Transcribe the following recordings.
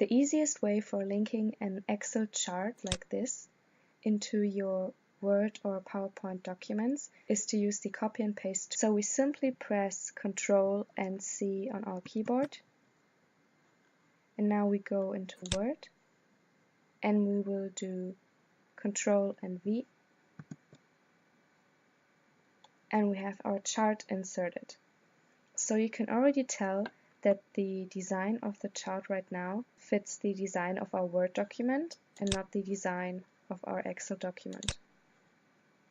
The easiest way for linking an Excel chart like this into your Word or PowerPoint documents is to use the copy and paste. So we simply press Ctrl and C on our keyboard, and now we go into Word and we will do Ctrl and V, and we have our chart inserted. So you can already tell that the design of the chart right now fits the design of our Word document and not the design of our Excel document.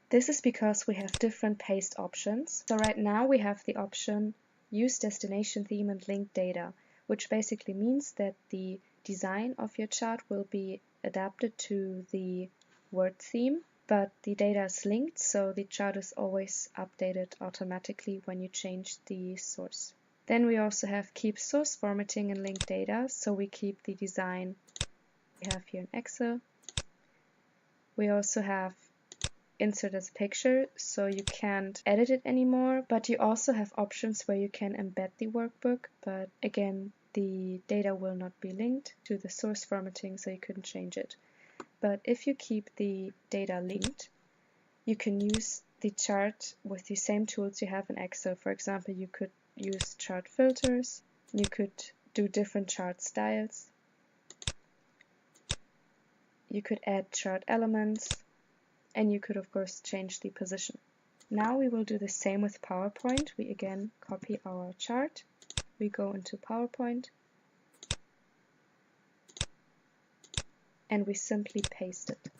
This is because we have different paste options. So right now we have the option Use Destination Theme and Link Data, which basically means that the design of your chart will be adapted to the Word theme, but the data is linked, so the chart is always updated automatically when you change the source. Then we also have Keep Source Formatting and Link Data, so we keep the design we have here in Excel. We also have Insert as a picture, so you can't edit it anymore, but you also have options where you can embed the workbook, but again, the data will not be linked to the source formatting, so you couldn't change it. But if you keep the data linked, you can use the chart with the same tools you have in Excel. For example, you could use chart filters, you could do different chart styles, you could add chart elements, and you could of course change the position. Now we will do the same with PowerPoint. We again copy our chart, we go into PowerPoint, and we simply paste it.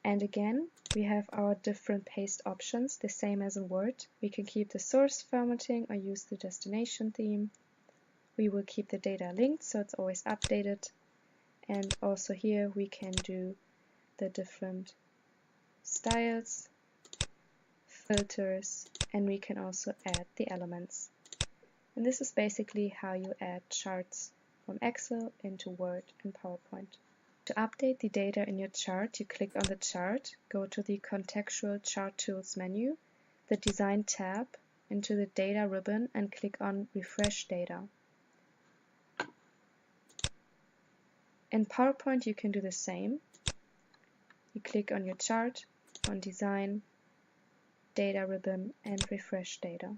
And again, we have our different paste options, the same as in Word. We can keep the source formatting or use the destination theme. We will keep the data linked, so it's always updated. And also here we can do the different styles, filters, and we can also add the elements. And this is basically how you add charts from Excel into Word and PowerPoint. To update the data in your chart, you click on the chart, go to the Contextual Chart Tools menu, the Design tab, into the Data ribbon, and click on Refresh Data. In PowerPoint you can do the same. You click on your chart, on Design, Data ribbon, and Refresh Data.